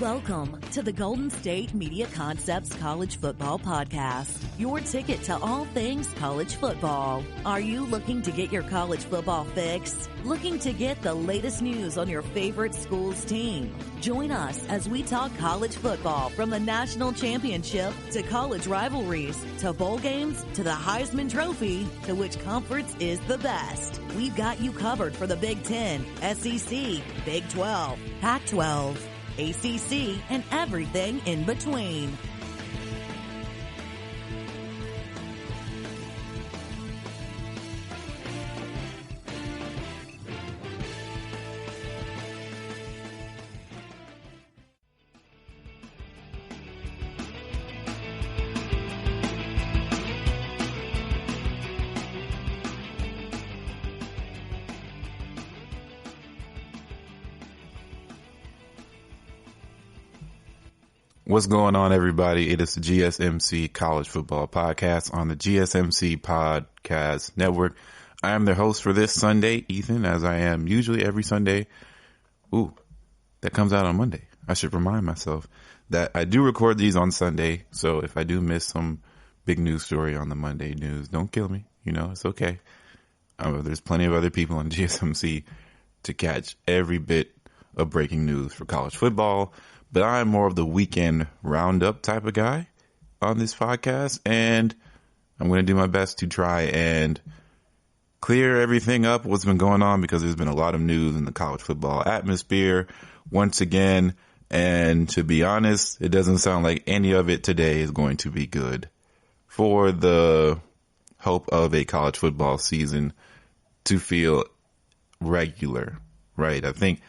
Welcome to the Golden State Media Concepts College Football Podcast, your ticket to all things college football. Are you looking to get your college football fix? Looking to get the latest news on your favorite school's team? Join us as we talk college football from the national championship to college rivalries to bowl games to the Heisman Trophy to which conference is the best. We've got you covered for the Big 10, SEC, Big 12, PAC-12, ACC, and everything in between. What's going on, everybody? It is the GSMC College Football Podcast on the GSMC Podcast Network. I am the host for this Sunday, Ethan, as I am usually every Sunday. Ooh, that comes out on Monday. I should remind myself that I do record these on Sunday, so if I do miss some big news story on the Monday news, don't kill me. You know, it's okay. There's plenty of other people on GSMC to catch every bit of breaking news for college football. But I'm more of the weekend roundup type of guy on this podcast, and I'm going to do my best to try and clear everything up, what's been going on, because there's been a lot of news in the college football atmosphere once again, and to be honest, it doesn't sound like any of it today is going to be good for the hope of a college football season to feel regular, right? I think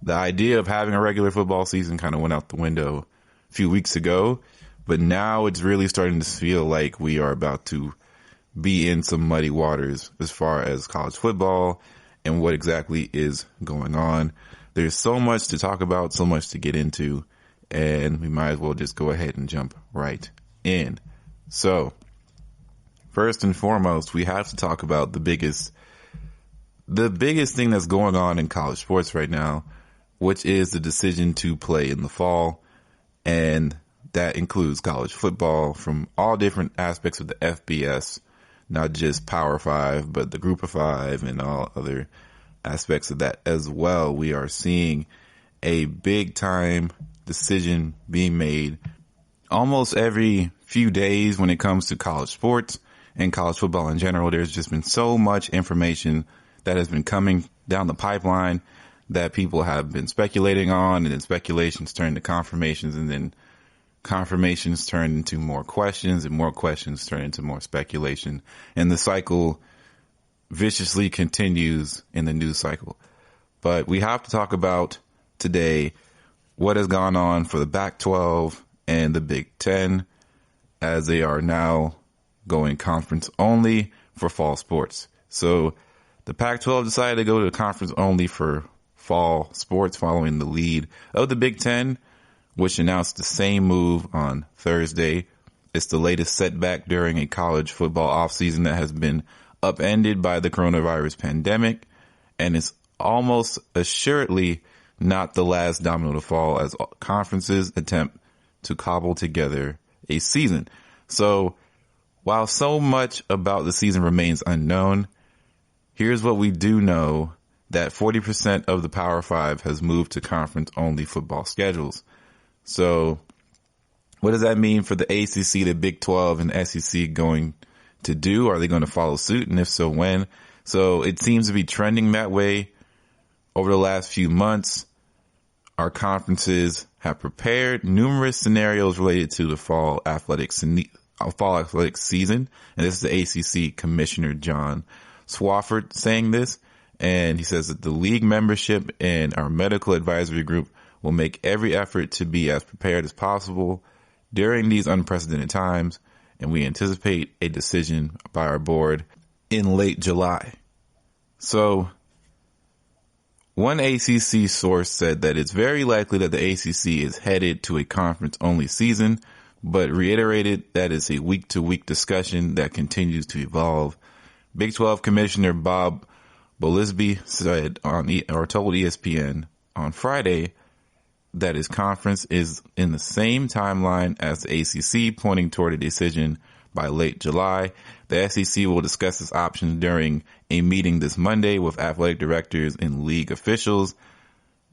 the idea of having a regular football season kind of went out the window a few weeks ago, but now it's really starting to feel like we are about to be in some muddy waters as far as college football and what exactly is going on. There's so much to talk about, so much to get into, and we might as well just go ahead and jump right in. So, first and foremost, we have to talk about the biggest thing that's going on in college sports right now, which is the decision to play in the fall. And that includes college football from all different aspects of the FBS, not just Power 5, but the Group of 5 and all other aspects of that as well. We are seeing a big time decision being made almost every few days when it comes to college sports and college football in general. There's just been so much information that has been coming down the pipeline that people have been speculating on, and then speculations turn to confirmations, and then confirmations turn into more questions, and more questions turn into more speculation. And the cycle viciously continues in the news cycle. But we have to talk about today what has gone on for the Pac-12 and the Big 10, as they are now going conference only for fall sports. So the Pac-12 decided to go to conference only for fall sports following the lead of the Big 10, which announced the same move on Thursday. It's the latest setback during a college football offseason that has been upended by the coronavirus pandemic, and it's almost assuredly not the last domino to fall as conferences attempt to cobble together a season. So while so much about the season remains unknown, here's what we do know: that 40% of the Power 5 has moved to conference-only football schedules. So what does that mean for the ACC, the Big 12, and the SEC going to do? Are they going to follow suit? And if so, when? So it seems to be trending that way over the last few months. Our conferences have prepared numerous scenarios related to the fall athletic season. And this is the ACC Commissioner John Swofford saying this. And he says that the league membership and our medical advisory group will make every effort to be as prepared as possible during these unprecedented times. And we anticipate a decision by our board in late July. So one ACC source said that it's very likely that the ACC is headed to a conference only season, but reiterated that it's a week to week discussion that continues to evolve. Big 12 Commissioner Bob Bowlesby said told ESPN on Friday that his conference is in the same timeline as the ACC, pointing toward a decision by late July. The SEC will discuss its options during a meeting this Monday with athletic directors and league officials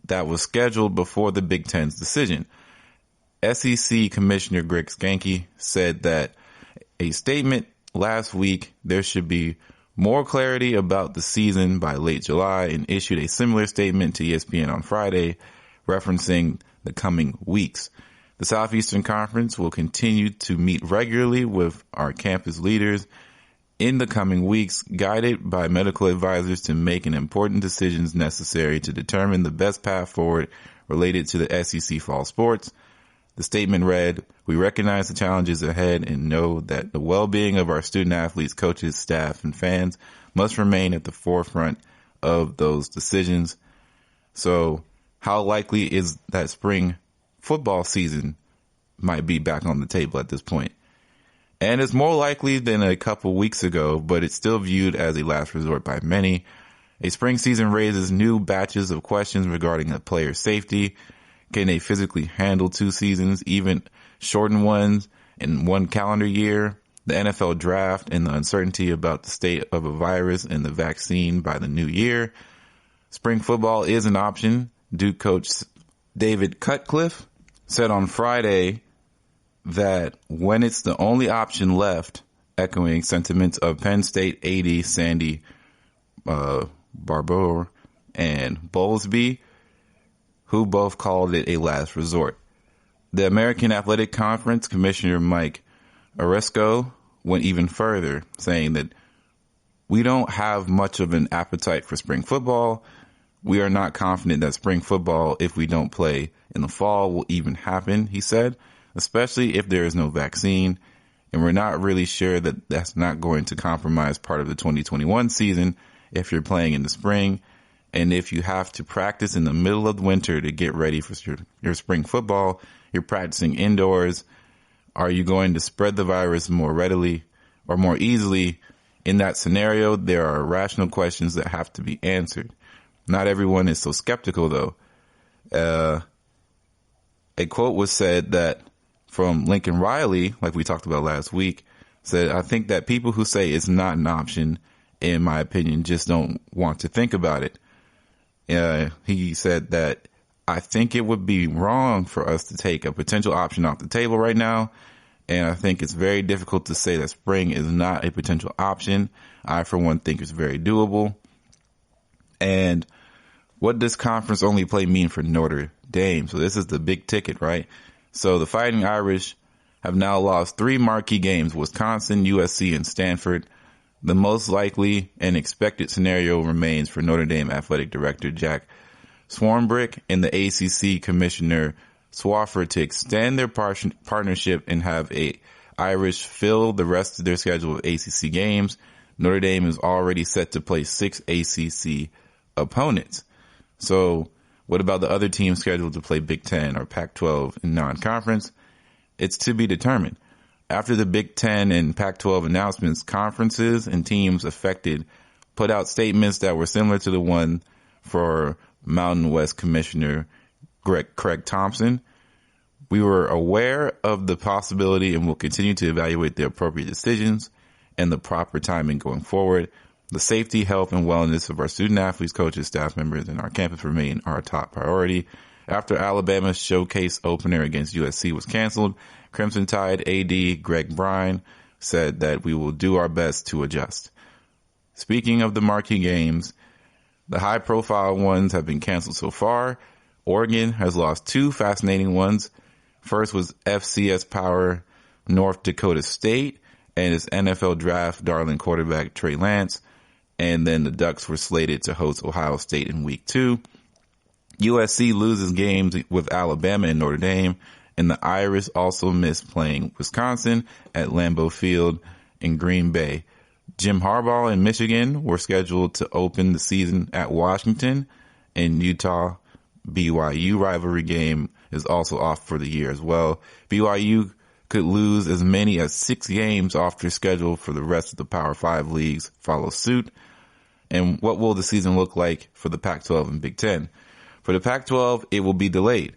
that was scheduled before the Big Ten's decision. SEC Commissioner Greg Sankey said that a statement last week there should be more clarity about the season by late July, and issued a similar statement to ESPN on Friday, referencing the coming weeks. The Southeastern Conference will continue to meet regularly with our campus leaders in the coming weeks, guided by medical advisors to make important decisions necessary to determine the best path forward related to the SEC fall sports. The statement read, "We recognize the challenges ahead and know that the well-being of our student athletes, coaches, staff, and fans must remain at the forefront of those decisions." So how likely is that spring football season might be back on the table at this point? And it's more likely than a couple weeks ago, but it's still viewed as a last resort by many. A spring season raises new batches of questions regarding a player's safety. Can they physically handle 2 seasons, even shortened ones, in 1 calendar year? The NFL draft and the uncertainty about the state of a virus and the vaccine by the new year. Spring football is an option. Duke coach David Cutcliffe said on Friday that when it's the only option left, echoing sentiments of Penn State AD Sandy Barbour and Bowlesby, who both called it a last resort. The American Athletic Conference Commissioner Mike Aresco went even further, saying that we don't have much of an appetite for spring football. We are not confident that spring football, if we don't play in the fall, will even happen, he said, especially if there is no vaccine. And we're not really sure that that's not going to compromise part of the 2021 season if you're playing in the spring. And if you have to practice in the middle of winter to get ready for your spring football, you're practicing indoors. Are you going to spread the virus more readily or more easily? In that scenario, there are rational questions that have to be answered. Not everyone is so skeptical, though. A quote was said that from Lincoln Riley, like we talked about last week, said, "I think that people who say it's not an option, in my opinion, just don't want to think about it." He said that, "I think it would be wrong for us to take a potential option off the table right now. And I think it's very difficult to say that spring is not a potential option. I, for one, think it's very doable." And what does conference only play mean for Notre Dame? So this is the big ticket, right? So the Fighting Irish have now lost 3 marquee games: Wisconsin, USC, and Stanford. The most likely and expected scenario remains for Notre Dame Athletic Director Jack Swarbrick and the ACC Commissioner Swafford to extend their partnership and have a Irish fill the rest of their schedule of ACC games. Notre Dame is already set to play 6 ACC opponents. So what about the other teams scheduled to play Big Ten or Pac-12 in non-conference? It's to be determined. After the Big Ten and Pac-12 announcements, conferences and teams affected put out statements that were similar to the one for Mountain West Commissioner Craig Thompson. "We were aware of the possibility and will continue to evaluate the appropriate decisions and the proper timing going forward. The safety, health, and wellness of our student athletes, coaches, staff members, and our campus remain our top priority." After Alabama's showcase opener against USC was canceled, Crimson Tide AD Greg Bryan said that we will do our best to adjust. Speaking of the marquee games, the high-profile ones have been canceled so far. Oregon has lost 2 fascinating ones. First was FCS power North Dakota State and its NFL draft darling quarterback Trey Lance. And then the Ducks were slated to host Ohio State in week 2. USC loses games with Alabama and Notre Dame, and the Irish also missed playing Wisconsin at Lambeau Field in Green Bay. Jim Harbaugh and Michigan were scheduled to open the season at Washington, and Utah BYU rivalry game is also off for the year as well. BYU could lose as many as 6 games off their schedule for the rest of the Power 5 leagues follow suit. And what will the season look like for the Pac-12 and Big Ten? For the Pac-12, it will be delayed.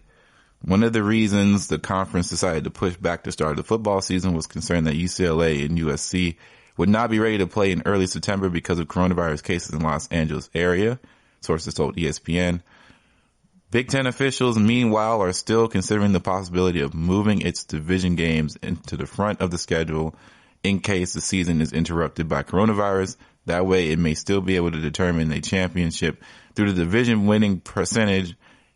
One of the reasons the conference decided to push back the start of the football season was concerned that UCLA and USC would not be ready to play in early September because of coronavirus cases in Los Angeles area, sources told ESPN. Big Ten officials, meanwhile, are still considering the possibility of moving its division games into the front of the schedule in case the season is interrupted by coronavirus. That way, it may still be able to determine a championship through the division winning percentage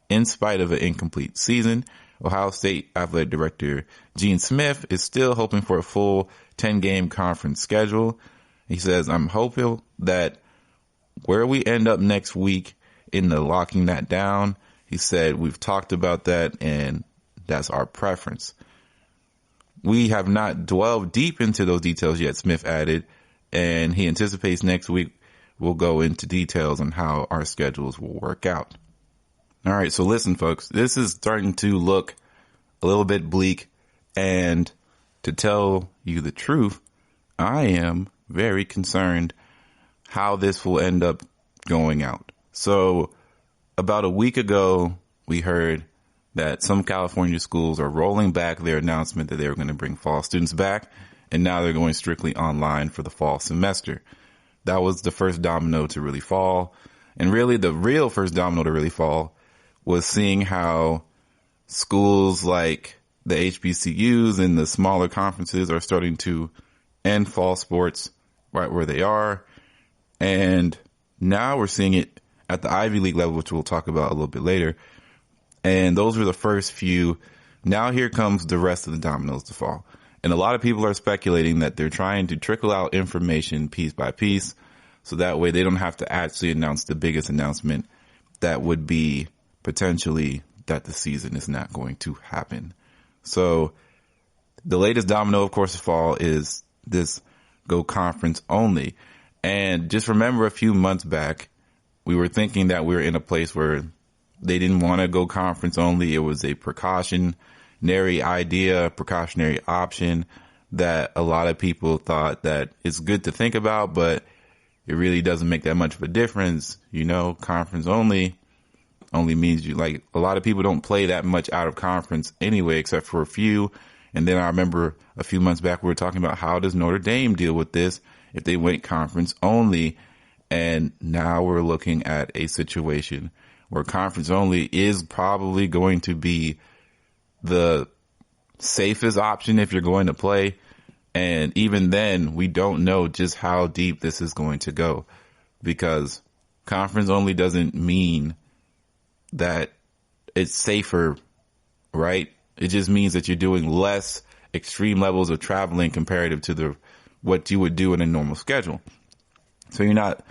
in spite of an incomplete season. Ohio State Athletic Director Gene Smith is still hoping for a full 10-game conference schedule. He says, I'm hopeful that where we end up next week in the locking that down, he said, we've talked about that and that's our preference. We have not dwelled deep into those details yet, Smith added, and he anticipates next week we'll go into details on how our schedules will work out. All right, so listen, folks, this is starting to look a little bit bleak, and to tell you the truth, I am very concerned how this will end up going out. So about a week ago, we heard that some California schools are rolling back their announcement that they were going to bring fall students back, and now they're going strictly online for the fall semester. That was the first domino to really fall, and really the real first domino to really fall was seeing how schools like the HBCUs and the smaller conferences are starting to end fall sports right where they are. And now we're seeing it at the Ivy League level, which we'll talk about a little bit later. And those were the first few. Now here comes the rest of the dominoes to fall. And a lot of people are speculating that they're trying to trickle out information piece by piece, so that way they don't have to actually announce the biggest announcement that would be potentially that the season is not going to happen. So the latest domino, of course, to fall is this go conference only. And just remember a few months back, we were thinking that we were in a place where they didn't want to go conference only. It was a precautionary idea, precautionary option that a lot of people thought that it's good to think about, but it really doesn't make that much of a difference. You know, conference only means you, like, a lot of people don't play that much out of conference anyway, except for a few. And then I remember a few months back, we were talking about how does Notre Dame deal with this if they went conference only. And now we're looking at a situation where conference only is probably going to be the safest option if you're going to play. And even then, we don't know just how deep this is going to go, because conference only doesn't mean that it's safer, right? It just means that you're doing less extreme levels of traveling comparative to what you would do in a normal schedule. So you're not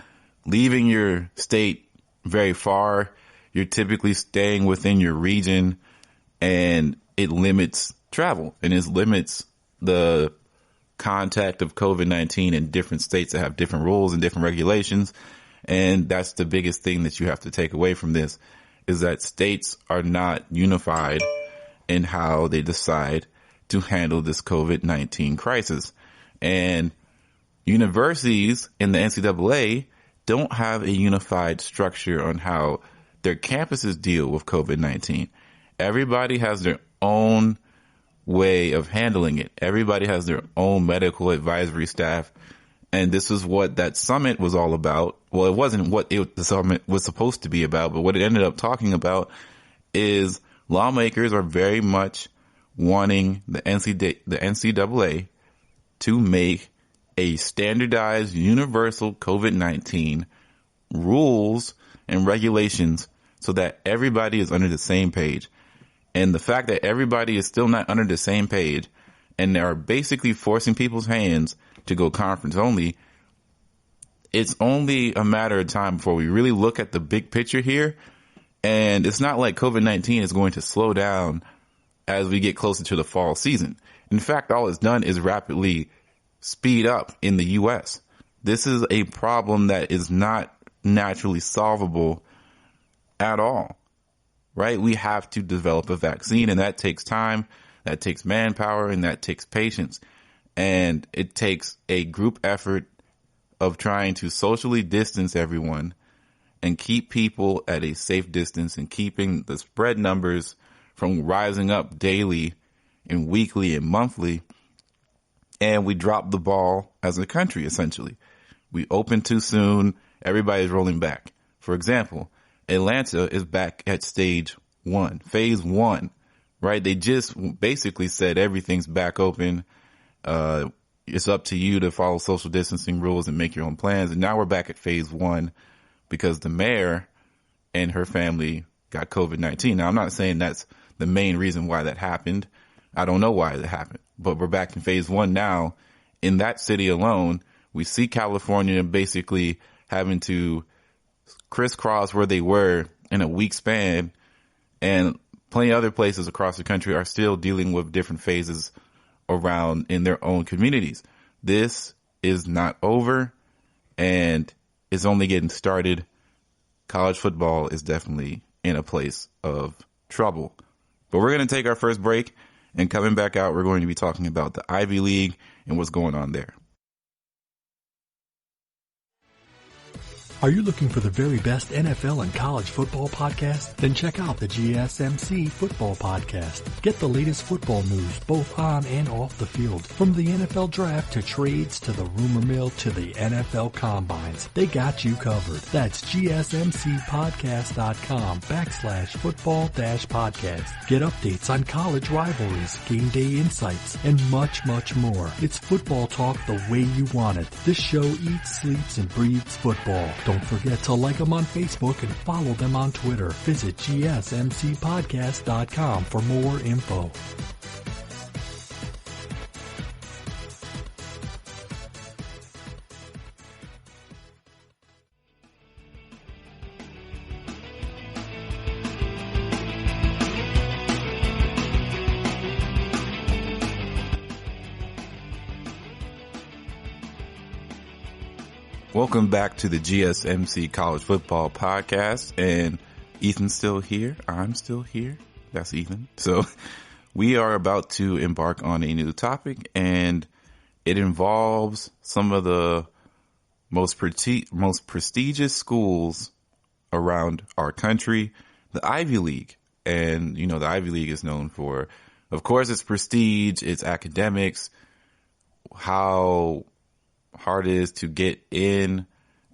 leaving your state very far. You're typically staying within your region, and it limits travel, and it limits the contact of COVID-19 in different states that have different rules and different regulations. And that's the biggest thing that you have to take away from this, is that states are not unified in how they decide to handle this COVID-19 crisis. And universities in the NCAA don't have a unified structure on how their campuses deal with COVID-19. Everybody has their own way of handling it. Everybody has their own medical advisory staff. And this is what that summit was all about. Well, it wasn't what the summit was supposed to be about, but what it ended up talking about is lawmakers are very much wanting the NCAA to make a standardized universal COVID-19 rules and regulations so that everybody is under the same page. And the fact that everybody is still not under the same page, and they are basically forcing people's hands to go conference only, it's only a matter of time before we really look at the big picture here. And it's not like COVID-19 is going to slow down as we get closer to the fall season. In fact, all it's done is rapidly speed up in the U.S. This is a problem that is not naturally solvable at all, right? We have to develop a vaccine, and that takes time, that takes manpower, and that takes patience. And it takes a group effort of trying to socially distance everyone and keep people at a safe distance and keeping the spread numbers from rising up daily and weekly and monthly. And we dropped the ball as a country, essentially. We opened too soon. Everybody's rolling back. For example, Atlanta is back at stage 1, phase 1, right? They just basically said everything's back open. It's up to you to follow social distancing rules and make your own plans. And now we're back at phase 1 because the mayor and her family got COVID-19. Now, I'm not saying that's the main reason why that happened. I don't know why that happened, but we're back in phase 1 now. In that city alone, we see California basically having to crisscross where they were in a week span, and plenty of other places across the country are still dealing with different phases around in their own communities. This is not over, and it's only getting started. College football is definitely in a place of trouble. But we're going to take our first break, and coming back out, we're going to be talking about the Ivy League and what's going on there. Are you looking for the very best NFL and college football podcast? Then check out the GSMC Football Podcast. Get the latest football news both on and off the field. From the NFL Draft to trades to the rumor mill to the NFL Combines, they got you covered. That's GSMCpodcast.com/football-podcast. Get updates on college rivalries, game day insights, and much, much more. It's football talk the way you want it. This show eats, sleeps, and breathes football. Don't forget to like them on Facebook and follow them on Twitter. Visit GSMCpodcast.com for more info. Welcome back to the GSMC College Football Podcast, and Ethan's still here. I'm still here. That's Ethan. So we are about to embark on a new topic, and it involves some of the most prestigious schools around our country, the Ivy League. And, you know, the Ivy League is known for, of course, its prestige, its academics, how hard it is to get in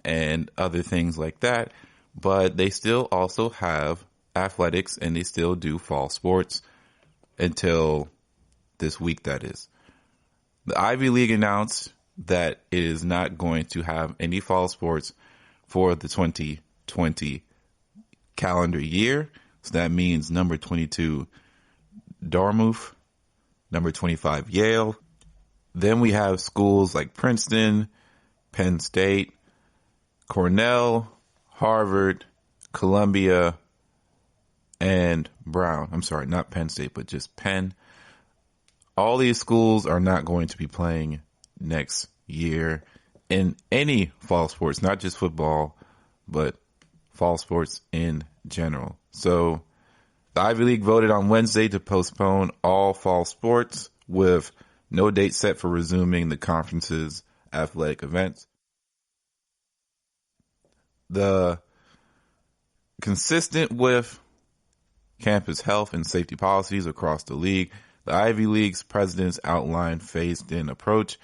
and other things like that. But they still also have athletics, and they still do fall sports until this week, that is. The Ivy League announced that it is not going to have any fall sports for the 2020 calendar year. So that means number 22, Dartmouth, number 25, Yale. Then we have schools like Princeton, Penn State, Cornell, Harvard, Columbia, and Brown. I'm sorry, not Penn State, but just Penn. All these schools are not going to be playing next year in any fall sports, not just football, but fall sports in general. So the Ivy League voted on Wednesday to postpone all fall sports with no date set for resuming the conference's athletic events. Consistent with campus health and safety policies across the league, the Ivy League's presidents outlined phased-in approach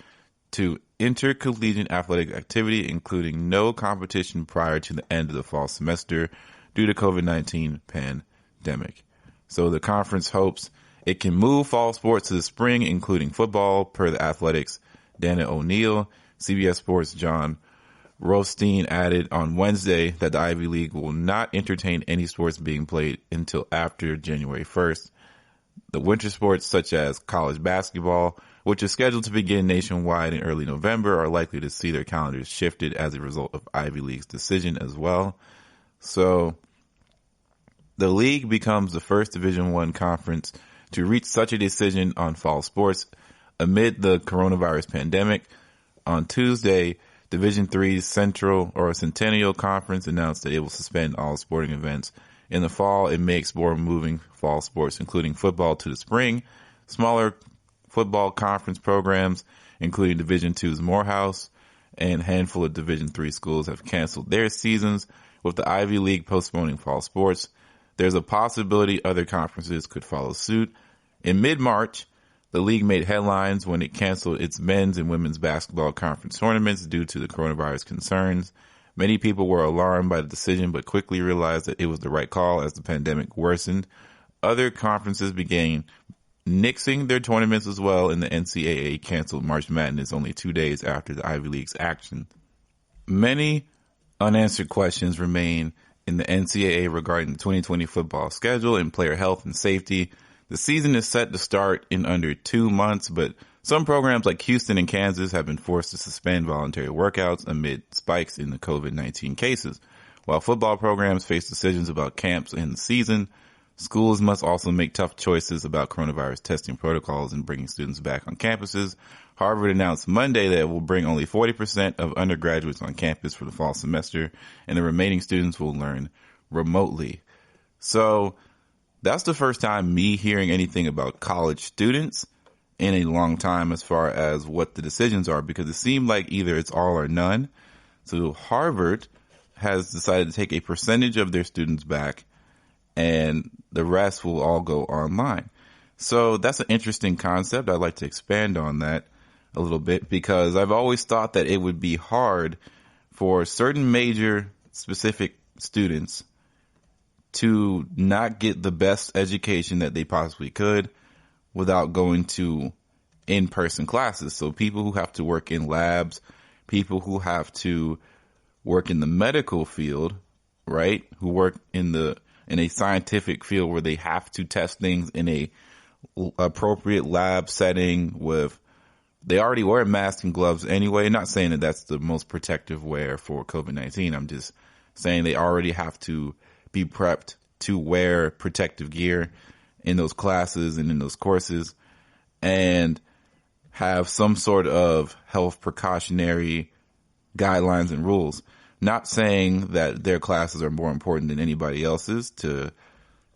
to intercollegiate athletic activity, including no competition prior to the end of the fall semester due to COVID-19 pandemic. So the conference hopes it can move fall sports to the spring, including football, per the Athletics' Dana O'Neill. CBS Sports' John Rothstein added on Wednesday that the Ivy League will not entertain any sports being played until after January 1st. The winter sports, such as college basketball, which is scheduled to begin nationwide in early November, are likely to see their calendars shifted as a result of Ivy League's decision as well. So the league becomes the first Division I conference to reach such a decision on fall sports amid the coronavirus pandemic. On Tuesday, Division III's Centennial Conference announced that it will suspend all sporting events in the fall and may explore moving fall sports, including football, to the spring. Smaller football conference programs, including Division II's Morehouse and a handful of Division III schools, have canceled their seasons, with the Ivy League postponing fall sports. there's a possibility other conferences could follow suit. In mid-March, the league made headlines when it canceled its men's and women's basketball conference tournaments due to the coronavirus concerns. Many people were alarmed by the decision, but quickly realized that it was the right call as the pandemic worsened. Other conferences began nixing their tournaments as well, and the NCAA canceled March Madness only 2 days after the Ivy League's action. Many unanswered questions remain in the NCAA regarding the 2020 football schedule and player health and safety. The season is set to start in under 2 months, but some programs like Houston and Kansas have been forced to suspend voluntary workouts amid spikes in the COVID-19 cases. While football programs face decisions about camps and the season, schools must also make tough choices about coronavirus testing protocols and bringing students back on campuses. Harvard announced Monday that it will bring only 40% of undergraduates on campus for the fall semester, and the remaining students will learn remotely. So that's the first time me hearing anything about college students in a long time as far as what the decisions are, because it seemed like either it's all or none. So Harvard has decided to take a percentage of their students back and the rest will all go online. So that's an interesting concept. I'd like to expand on that a little bit, because I've always thought that it would be hard for certain major specific students to not get the best education that they possibly could without going to in-person classes. So people who have to work in labs, people who have to work in the medical field, right? Who work in a scientific field where they have to test things in a appropriate lab setting with, they already wear masks and gloves anyway. Not saying that that's the most protective wear for COVID-19. I'm just saying they already have to be prepped to wear protective gear in those classes and in those courses and have some sort of health precautionary guidelines and rules. Not saying that their classes are more important than anybody else's to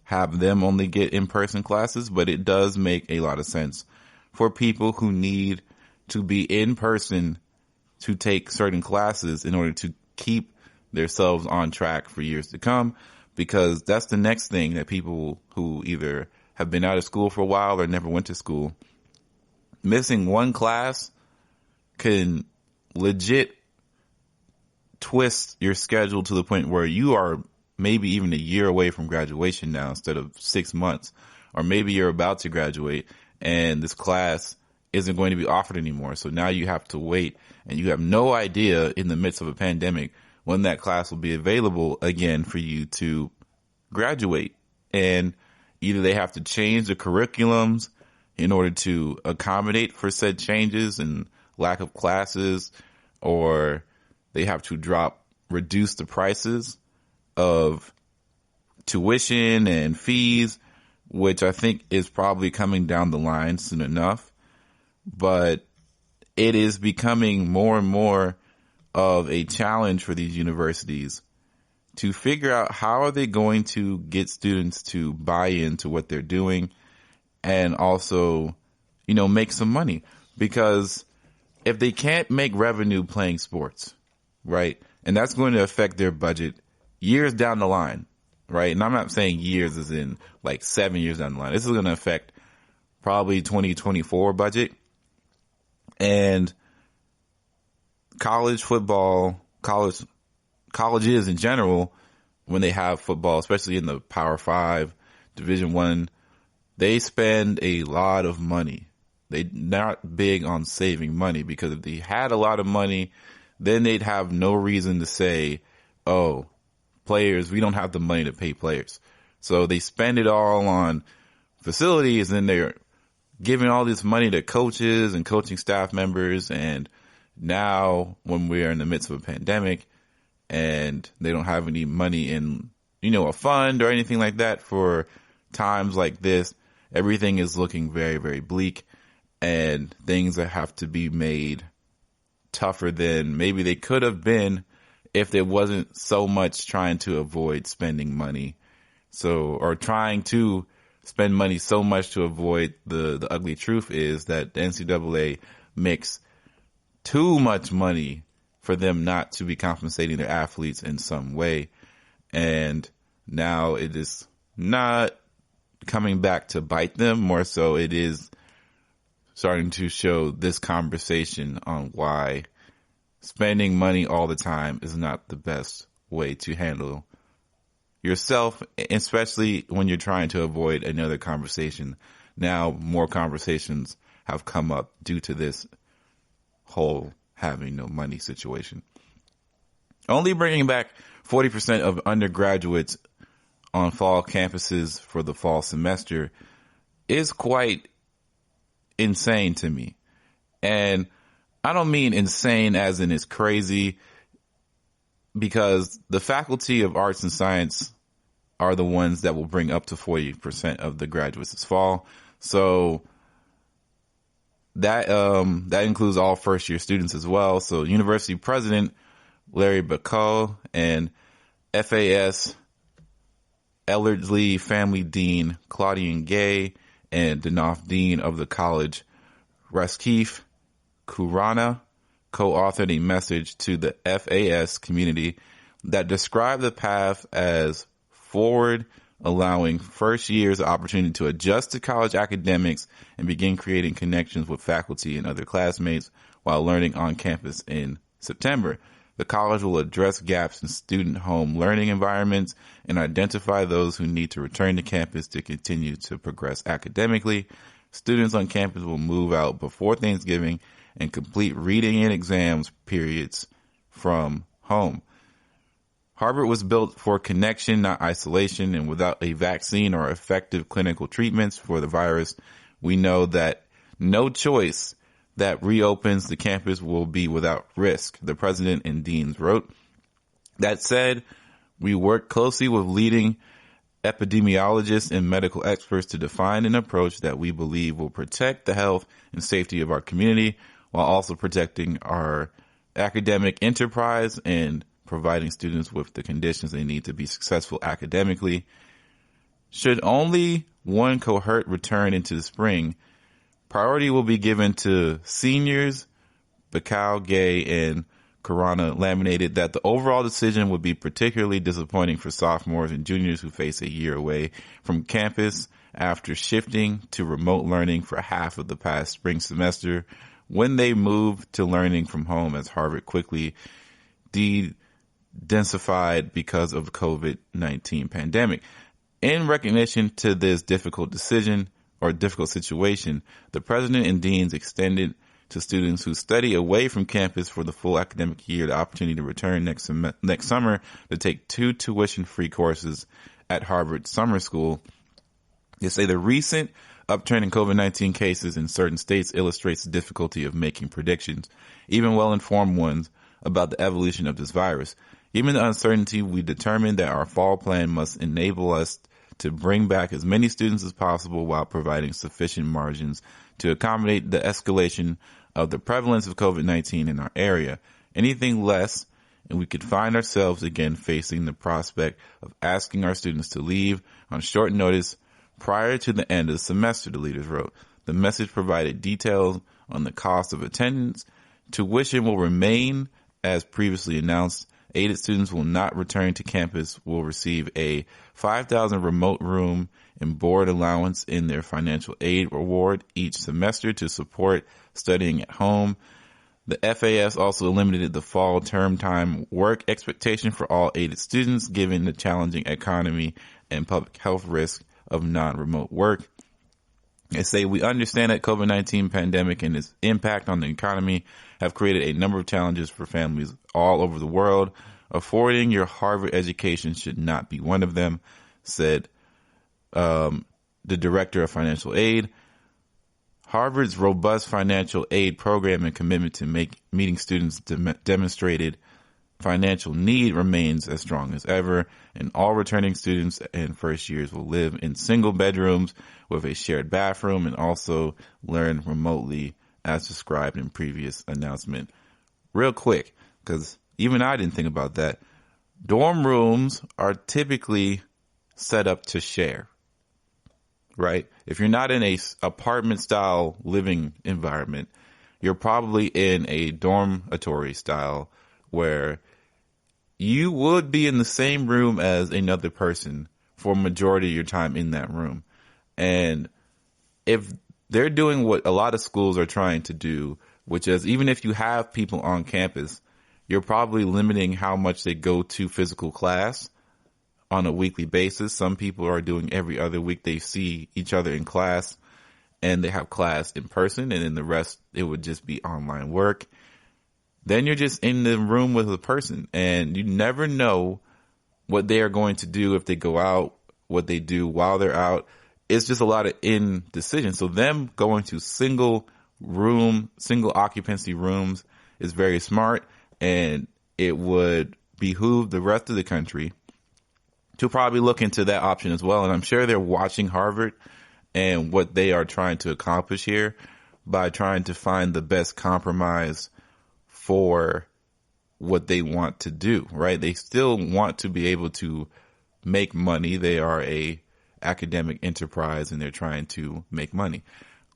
have them only get in-person classes, but it does make a lot of sense for people who need to be in person to take certain classes in order to keep themselves on track for years to come, because that's the next thing that people who either have been out of school for a while or never went to school, missing one class can legit twist your schedule to the point where you are maybe even a year away from graduation now instead of 6 months, or maybe you're about to graduate and this class isn't going to be offered anymore. So now you have to wait, and you have no idea in the midst of a pandemic when that class will be available again for you to graduate. And either they have to change the curriculums in order to accommodate for said changes and lack of classes, or they have to reduce the prices of tuition and fees, which I think is probably coming down the line soon enough. But it is becoming more and more of a challenge for these universities to figure out how are they going to get students to buy into what they're doing and also, make some money. Because if they can't make revenue playing sports, right, and that's going to affect their budget years down the line, right? And I'm not saying years as in like 7 years down the line. This is going to affect probably 2024 budget. And college football, colleges in general, when they have football, especially in the Power 5, Division 1, they spend a lot of money. They're not big on saving money, because if they had a lot of money, then they'd have no reason to say, oh, players, we don't have the money to pay players. So they spend it all on facilities, and they're giving all this money to coaches and coaching staff members. And now when we're in the midst of a pandemic and they don't have any money in, a fund or anything like that for times like this, everything is looking very, very bleak, and things that have to be made tougher than maybe they could have been if there wasn't so much trying to avoid spending money. Or trying to spend money so much to avoid the ugly truth is that the NCAA makes too much money for them not to be compensating their athletes in some way. And now it is not coming back to bite them. More so, it is starting to show this conversation on why spending money all the time is not the best way to handle yourself, especially when you're trying to avoid another conversation. Now, more conversations have come up due to this whole having no money situation. Only bringing back 40% of undergraduates on fall campuses for the fall semester is quite insane to me. And I don't mean insane as in it's crazy, because the Faculty of Arts and Science are the ones that will bring up to 40% of the graduates this fall. So that includes all first year students as well. So University President Larry Bacall and FAS Ellerslie Family Dean Claudian Gay and Danoff Dean of the college, Raskif Kurana, co-authored a message to the FAS community that described the path as forward, allowing first years the opportunity to adjust to college academics and begin creating connections with faculty and other classmates while learning on campus in September. The college will address gaps in student home learning environments and identify those who need to return to campus to continue to progress academically. Students on campus will move out before Thanksgiving and complete reading and exams periods from home. Harvard was built for connection, not isolation, and without a vaccine or effective clinical treatments for the virus, we know that no choice that reopens the campus will be without risk, the president and deans wrote. That said, we work closely with leading epidemiologists and medical experts to define an approach that we believe will protect the health and safety of our community while also protecting our academic enterprise and providing students with the conditions they need to be successful academically. Should only one cohort return into the spring, priority will be given to seniors. Bacall, Gay, and Karana laminated that the overall decision would be particularly disappointing for sophomores and juniors who face a year away from campus after shifting to remote learning for half of the past spring semester when they moved to learning from home as Harvard quickly densified because of COVID-19 pandemic. In recognition to this difficult decision or difficult situation, the president and deans extended to students who study away from campus for the full academic year the opportunity to return next summer to take 2 tuition-free courses at Harvard Summer School. They say the recent upturn in COVID-19 cases in certain states illustrates the difficulty of making predictions, even well-informed ones, about the evolution of this virus. Given the uncertainty, we determined that our fall plan must enable us to bring back as many students as possible while providing sufficient margins to accommodate the escalation of the prevalence of COVID-19 in our area. Anything less, and we could find ourselves again facing the prospect of asking our students to leave on short notice prior to the end of the semester, the leaders wrote. The message provided details on the cost of attendance. Tuition will remain as previously announced. Aided students will not return to campus, will receive a $5,000 remote room and board allowance in their financial aid reward each semester to support studying at home. The FAS also eliminated the fall term time work expectation for all aided students, given the challenging economy and public health risk of non-remote work. They say, we understand that COVID-19 pandemic and its impact on the economy have created a number of challenges for families all over the world. Affording your Harvard education should not be one of them, said the director of financial aid. Harvard's robust financial aid program and commitment to meeting students' demonstrated financial need remains as strong as ever, and all returning students and first years will live in single bedrooms with a shared bathroom and also learn remotely as described in previous announcement. Real quick, because even I didn't think about that. Dorm rooms are typically set up to share, right? If you're not in a apartment style living environment, you're probably in a dormitory style where you would be in the same room as another person, for a majority of your time in that room. And if they're doing what a lot of schools are trying to do, which is even if you have people on campus, you're probably limiting how much they go to physical class on a weekly basis. Some people are doing every other week. They see each other in class and they have class in person, and then the rest, it would just be online work. Then you're just in the room with a person, and you never know what they are going to do if they go out, what they do while they're out. It's just a lot of indecision. So them going to single occupancy rooms is very smart, and it would behoove the rest of the country to probably look into that option as well. And I'm sure they're watching Harvard and what they are trying to accomplish here by trying to find the best compromise for what they want to do, right? They still want to be able to make money. They are a academic enterprise and they're trying to make money.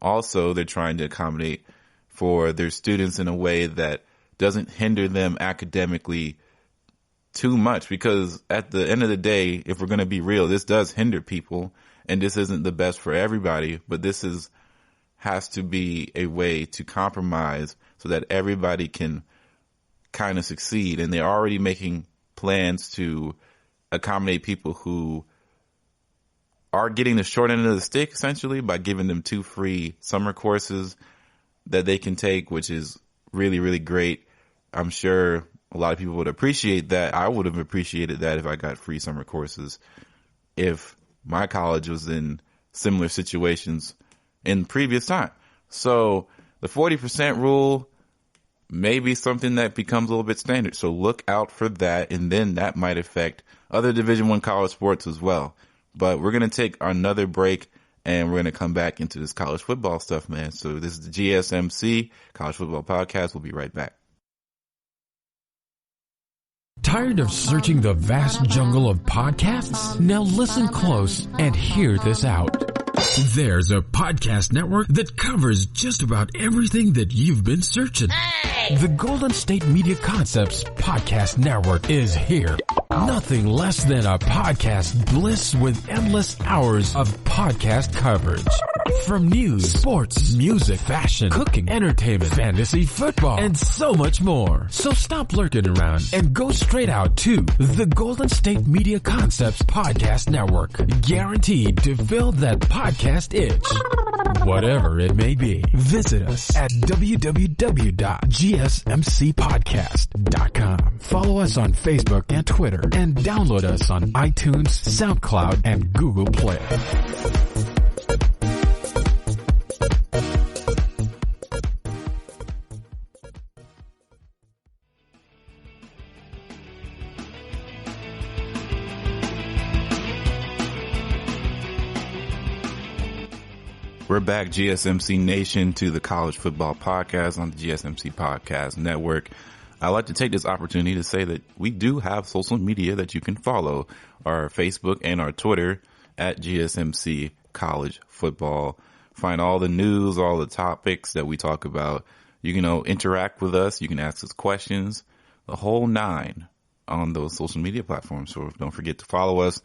Also, they're trying to accommodate for their students in a way that doesn't hinder them academically too much, because at the end of the day, if we're going to be real, this does hinder people and this isn't the best for everybody, but this has to be a way to compromise so that everybody can kind of succeed. And they're already making plans to accommodate people who are getting the short end of the stick, essentially, by giving them 2 free summer courses that they can take, which is really, really great. I'm sure a lot of people would appreciate that. I would have appreciated that if I got free summer courses, if my college was in similar situations in previous time. So the 40% rule may be something that becomes a little bit standard. So look out for that. And then that might affect other Division I college sports as well. But we're going to take another break and we're going to come back into this college football stuff, man. So this is the GSMC College Football Podcast. We'll be right back. Tired of searching the vast jungle of podcasts? Now listen close and hear this out. There's a podcast network that covers just about everything that you've been searching. Hey! The Golden State Media Concepts Podcast Network is here. Nothing less than a podcast bliss with endless hours of podcast coverage. From news, sports, music, fashion, cooking, entertainment, fantasy, football, and so much more. So stop lurking around and go straight out to the Golden State Media Concepts Podcast Network. Guaranteed to fill that podcast itch. Whatever it may be. Visit us at www.gsmcpodcast.com. Follow us on Facebook and Twitter, and download us on iTunes, SoundCloud, and Google Play. We're back, GSMC Nation, to the College Football Podcast on the GSMC Podcast Network. I'd like to take this opportunity to say that we do have social media that you can follow, our Facebook and our Twitter at GSMC College Football. Find all the news, all the topics that we talk about. You can interact with us. You can ask us questions, the whole 9 on those social media platforms. So don't forget to follow us.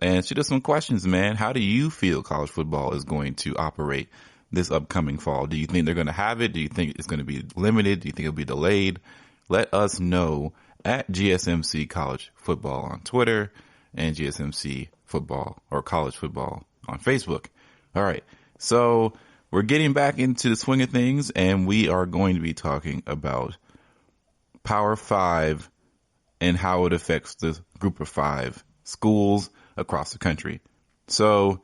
And shoot us some questions, man. How do you feel college football is going to operate this upcoming fall? Do you think they're going to have it? Do you think it's going to be limited? Do you think it'll be delayed? Let us know at GSMC College Football on Twitter and GSMC Football or College Football on Facebook. All right. So we're getting back into the swing of things, and we are going to be talking about Power 5 and how it affects the Group of 5 schools across the country. So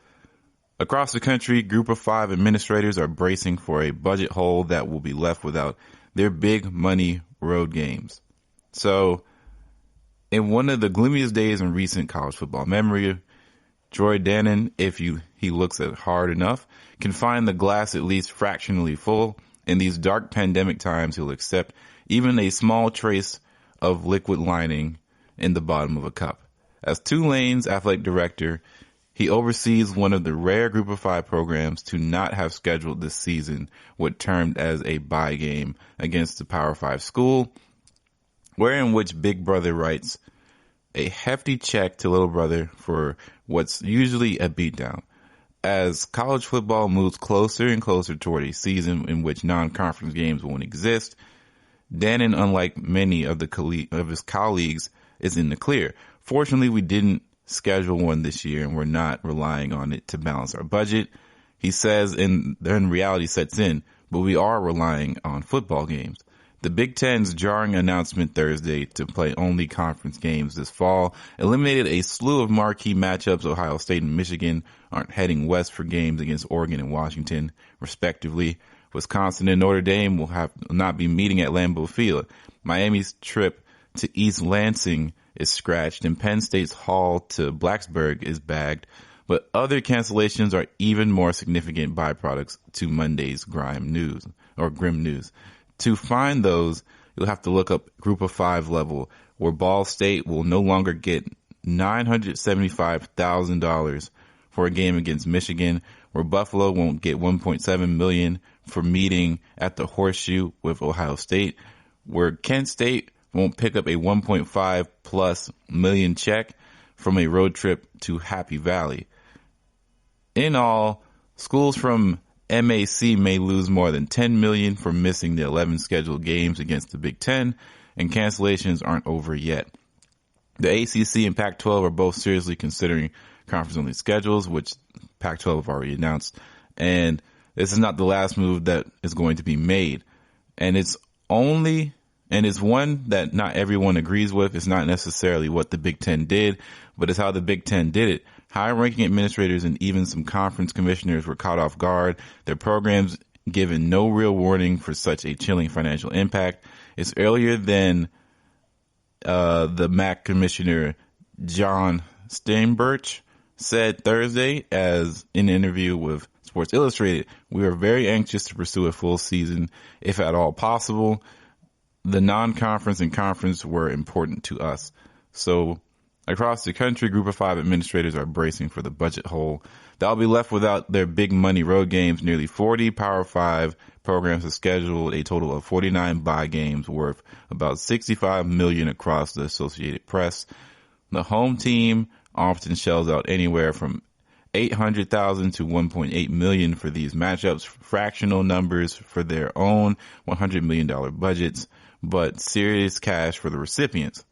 across the country, Group of 5 administrators are bracing for a budget hole that will be left without their big money road games. So in one of the gloomiest days in recent college football memory, Troy Dannon, if he looks at it hard enough, can find the glass at least fractionally full. In these dark pandemic times, he'll accept even a small trace of liquid lining in the bottom of a cup. As Tulane's athletic director, he oversees one of the rare Group of 5 programs to not have scheduled this season what termed as a bye game against the Power 5 school, wherein which Big Brother writes, a hefty check to little brother for what's usually a beatdown. As college football moves closer and closer toward a season in which non-conference games won't exist, Dannon, unlike many of his colleagues, is in the clear. Fortunately, we didn't schedule one this year, and we're not relying on it to balance our budget. He says, and then reality sets in, but we are relying on football games. The Big Ten's jarring announcement Thursday to play only conference games this fall eliminated a slew of marquee matchups. Ohio State and Michigan aren't heading west for games against Oregon and Washington, respectively. Wisconsin and Notre Dame will not be meeting at Lambeau Field. Miami's trip to East Lansing is scratched, and Penn State's haul to Blacksburg is bagged. But other cancellations are even more significant byproducts to Monday's grim news. To find those, you'll have to look up Group of 5 level, where Ball State will no longer get $975,000 for a game against Michigan, where Buffalo won't get $1.7 million for meeting at the Horseshoe with Ohio State, where Kent State won't pick up a $1.5+ million check from a road trip to Happy Valley. In all, schools from MAC may lose more than $10 million for missing the 11 scheduled games against the Big Ten, and cancellations aren't over yet. The ACC and Pac-12 are both seriously considering conference-only schedules, which Pac-12 have already announced, and this is not the last move that is going to be made. And it's one that not everyone agrees with. It's not necessarily what the Big Ten did, but it's how the Big Ten did it. High-ranking administrators and even some conference commissioners were caught off guard. Their programs given no real warning for such a chilling financial impact. It's earlier than the MAC commissioner John Steinberch said Thursday, as in an interview with Sports Illustrated, "We are very anxious to pursue a full season, if at all possible. The non-conference and conference were important to us." So across the country, Group of 5 administrators are bracing for the budget hole. They'll be left without their big money road games. Nearly 40 Power 5 programs have scheduled a total of 49 bye games worth about $65 million across the Associated Press. The home team often shells out anywhere from $800,000 to $1.8 million for these matchups, fractional numbers for their own $100 million budgets, but serious cash for the recipients.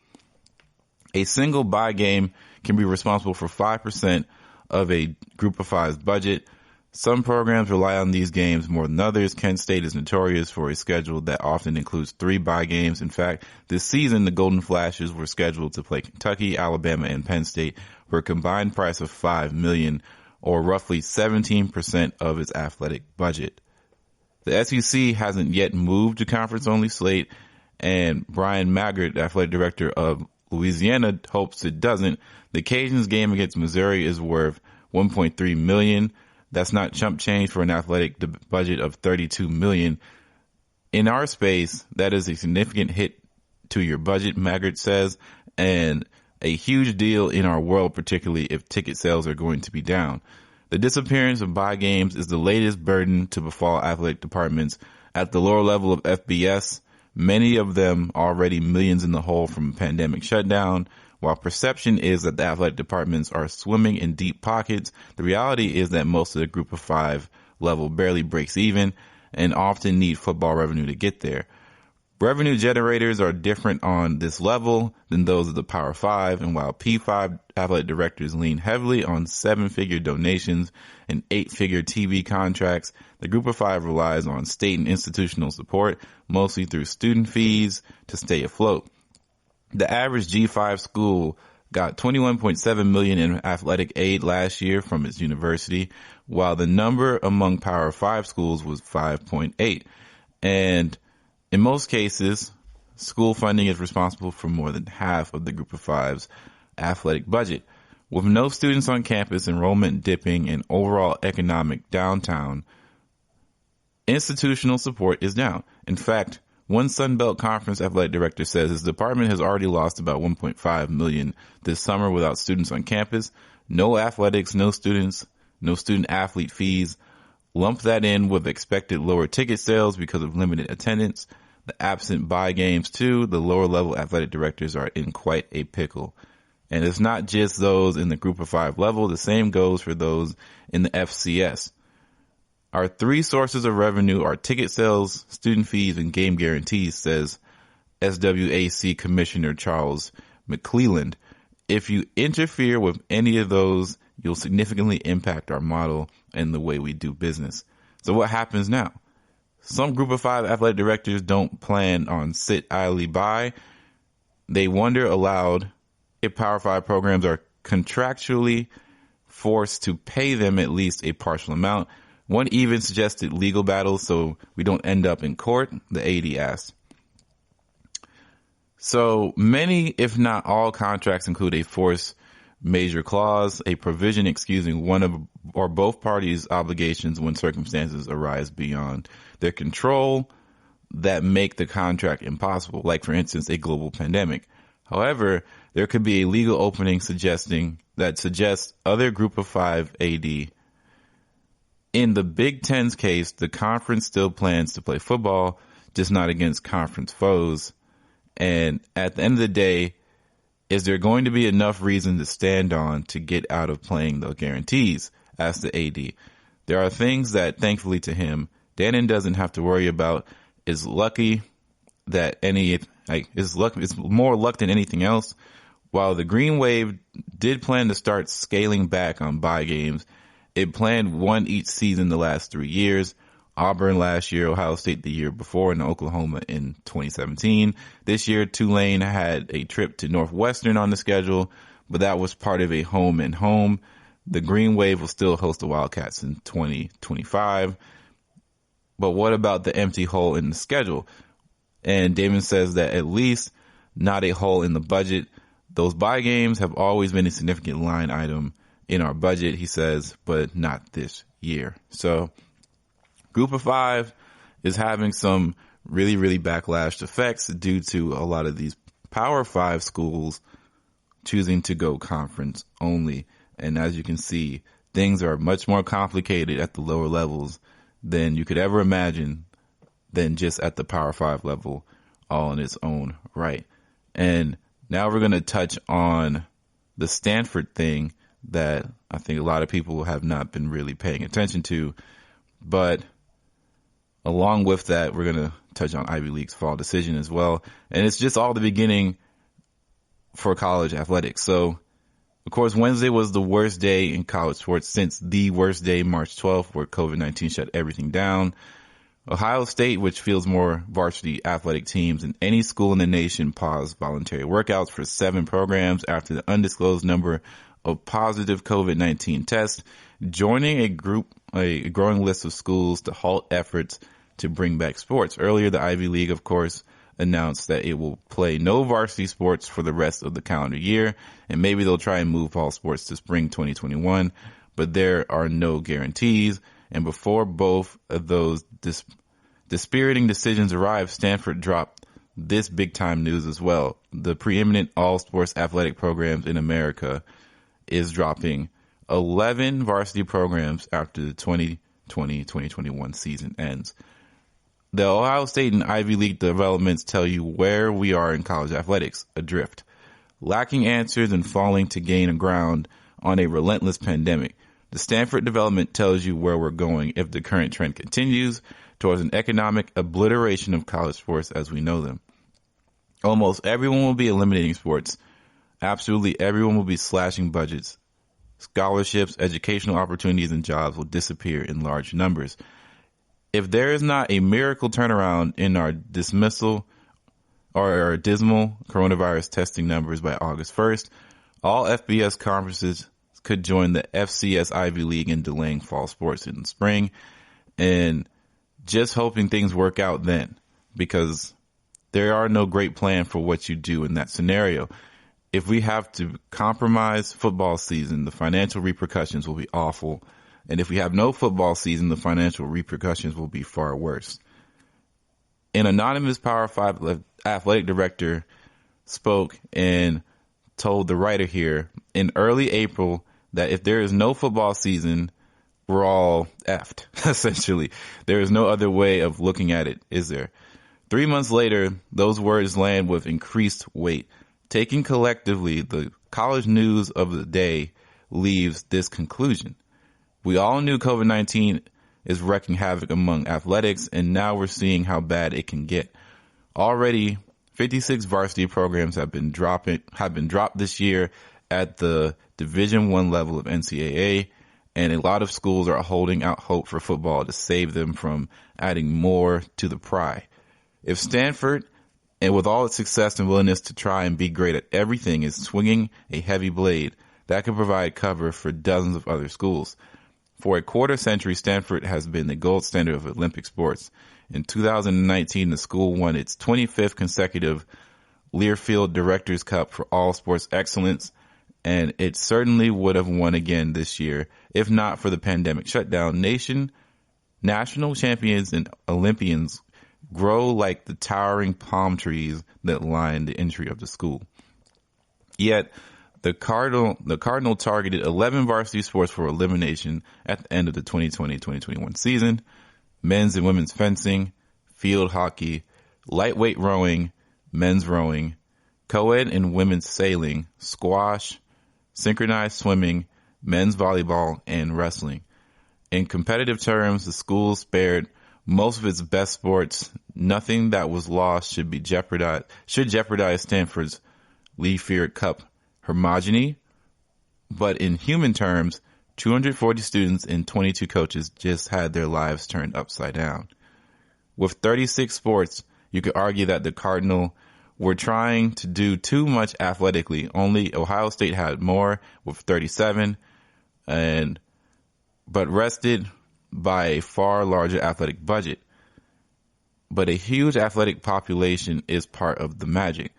A single bye game can be responsible for 5% of a Group of 5's budget. Some programs rely on these games more than others. Kent State is notorious for a schedule that often includes 3 bye games. In fact, this season, the Golden Flashes were scheduled to play Kentucky, Alabama, and Penn State for a combined price of $5 million, or roughly 17% of its athletic budget. The SEC hasn't yet moved to conference-only slate, and Brian Maggart, the athletic director of Louisiana, hopes it doesn't. The Cajuns game against Missouri is worth $1.3 million. That's not chump change for an athletic budget of $32 million. In our space, that is a significant hit to your budget, Maggart says, and a huge deal in our world, particularly if ticket sales are going to be down. The disappearance of bye games is the latest burden to befall athletic departments at the lower level of FBS, many of them already millions in the hole from a pandemic shutdown. While perception is that the athletic departments are swimming in deep pockets, the reality is that most of the Group of 5 level barely breaks even and often need football revenue to get there. Revenue generators are different on this level than those of the Power 5, and while P5 athletic directors lean heavily on 7-figure donations and 8-figure TV contracts, the Group of 5 relies on state and institutional support, mostly through student fees, to stay afloat. The average G5 school got $21.7 million in athletic aid last year from its university, while the number among Power 5 schools was 5.8. And in most cases, school funding is responsible for more than half of the Group of 5's athletic budget. With no students on campus, enrollment dipping, and overall economic downtown, institutional support is down. In fact, one Sun Belt Conference athletic director says his department has already lost about $1.5 million this summer without students on campus. No athletics, no students, no student athlete fees. Lump that in with expected lower ticket sales because of limited attendance. The absent bye games too. The lower level athletic directors are in quite a pickle. And it's not just those in the group of 5 level. The same goes for those in the FCS. Our 3 sources of revenue are ticket sales, student fees, and game guarantees, says SWAC Commissioner Charles McClelland. If you interfere with any of those, you'll significantly impact our model and the way we do business. So what happens now? Some group of 5 athletic directors don't plan on sit idly by. They wonder aloud if Power 5 programs are contractually forced to pay them at least a partial amount. One even suggested legal battles so we don't end up in court, the AD asked. So many, if not all, contracts include a force majeure clause, a provision excusing one of or both parties' obligations when circumstances arise beyond their control that make the contract impossible, like, for instance, a global pandemic. However, there could be a legal opening suggests other group of 5 AD. In the Big Ten's case, the conference still plans to play football, just not against conference foes. And at the end of the day, is there going to be enough reason to stand on to get out of playing the guarantees? Asked the AD. There are things that, thankfully to him, Dannon doesn't have to worry about. It's lucky that it's more luck than anything else. While the Green Wave did plan to start scaling back on bye games, it planned one each season the last 3 years. Auburn last year, Ohio State the year before, and Oklahoma in 2017. This year, Tulane had a trip to Northwestern on the schedule, but that was part of a home and home. The Green Wave will still host the Wildcats in 2025. But what about the empty hole in the schedule? And Damon says that at least not a hole in the budget. Those bye games have always been a significant line item in our budget, he says, but not this year. So Group of 5 is having some really, really backlash effects due to a lot of these Power 5 schools choosing to go conference only. And as you can see, things are much more complicated at the lower levels than you could ever imagine than just at the Power 5 level all in its own right. And now we're going to touch on the Stanford thing that I think a lot of people have not been really paying attention to. But along with that, we're going to touch on Ivy League's fall decision as well. And it's just all the beginning for college athletics. So, of course, Wednesday was the worst day in college sports since the worst day, March 12th, where COVID-19 shut everything down. Ohio State, which fields more varsity athletic teams than any school in the nation, paused voluntary workouts for 7 programs after the undisclosed number of positive COVID-19 tests, joining a growing list of schools to halt efforts to bring back sports. Earlier, the Ivy League, of course, announced that it will play no varsity sports for the rest of the calendar year, and maybe they'll try and move fall sports to spring 2021, but there are no guarantees. And before both of those dispiriting decisions arrived, Stanford dropped this big-time news as well. The preeminent all-sports athletic programs in America is dropping 11 varsity programs after the 2020-2021 season ends. The Ohio State and Ivy League developments tell you where we are in college athletics, adrift, lacking answers and falling to gain ground on a relentless pandemic. The Stanford development tells you where we're going if the current trend continues towards an economic obliteration of college sports as we know them. Almost everyone will be eliminating sports. Absolutely everyone will be slashing budgets. Scholarships, educational opportunities, and jobs will disappear in large numbers. If there is not a miracle turnaround in our dismissal or our dismal coronavirus testing numbers by August 1st, all FBS conferences could join the FCS Ivy League in delaying fall sports in the spring, and just hoping things work out then, because there are no great plan for what you do in that scenario. If we have to compromise football season, the financial repercussions will be awful. And if we have no football season, the financial repercussions will be far worse. An anonymous Power 5 athletic director spoke and told the writer here in early April that if there is no football season, we're all effed, essentially. There is no other way of looking at it, is there? 3 months later, those words land with increased weight. Taken collectively, the college news of the day leaves this conclusion. We all knew COVID-19 is wreaking havoc among athletics, and now we're seeing how bad it can get. Already, 56 varsity programs have been dropped this year at the Division I level of NCAA, and a lot of schools are holding out hope for football to save them from adding more to the pie. If Stanford, and with all its success and willingness to try and be great at everything, is swinging a heavy blade, that could provide cover for dozens of other schools. For a quarter century, Stanford has been the gold standard of Olympic sports. In 2019, the school won its 25th consecutive Learfield Directors Cup for all sports excellence, and it certainly would have won again this year if not for the pandemic shutdown. National champions and Olympians grow like the towering palm trees that line the entry of the school. Yet, the Cardinal targeted 11 varsity sports for elimination at the end of the 2020-2021 season: men's and women's fencing, field hockey, lightweight rowing, men's rowing, co-ed and women's sailing, squash, synchronized swimming, men's volleyball, and wrestling. In competitive terms, the school spared most of its best sports. Nothing that was lost should jeopardize Stanford's Learfield Cup homogeny, but in human terms, 240 students and 22 coaches just had their lives turned upside down. With 36 sports, you could argue that the Cardinal were trying to do too much athletically. Only Ohio State had more with 37, but rested by a far larger athletic budget. But a huge athletic population is part of the magic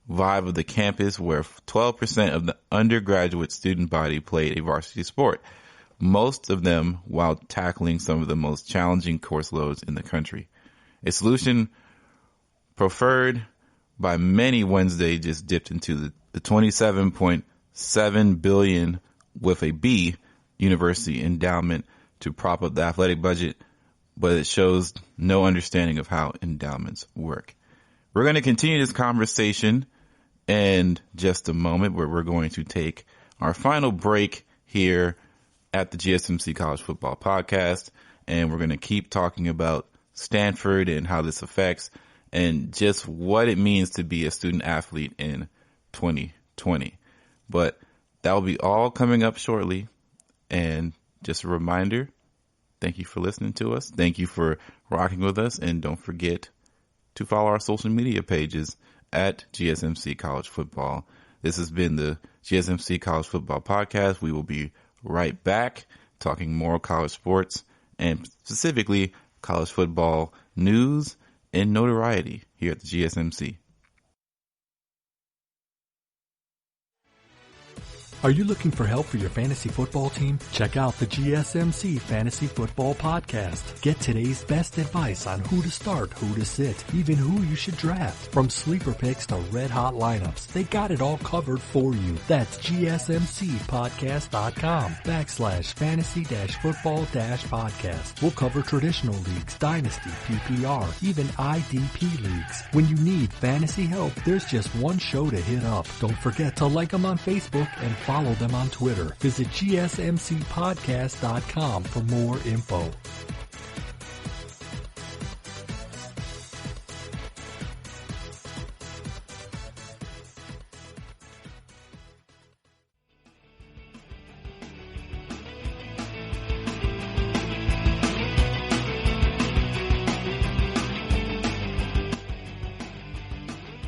vibe of the campus, where 12% of the undergraduate student body played a varsity sport, most of them while tackling some of the most challenging course loads in the country. A solution preferred by many Wednesday just dipped into the $27.7 billion with a B university endowment to prop up the athletic budget, but it shows no understanding of how endowments work. We're going to continue this conversation in just a moment, where we're going to take our final break here at the GSMC College Football Podcast, and we're going to keep talking about Stanford and how this affects and just what it means to be a student athlete in 2020. But that will be all coming up shortly. And just a reminder, thank you for listening to us. Thank you for rocking with us. And don't forget to follow our social media pages at GSMC College Football. This has been the GSMC College Football Podcast. We will be right back talking more college sports and specifically college football news and notoriety here at the GSMC. Are you looking for help for your fantasy football team? Check out the GSMC Fantasy Football Podcast. Get today's best advice on who to start, who to sit, even who you should draft. From sleeper picks to red hot lineups, they got it all covered for you. That's GSMCpodcast.com/fantasy-football-podcast. We'll cover traditional leagues, dynasty, PPR, even IDP leagues. When you need fantasy help, there's just one show to hit up. Don't forget to like them on Facebook and follow them on Twitter. Visit GSMCpodcast.com for more info.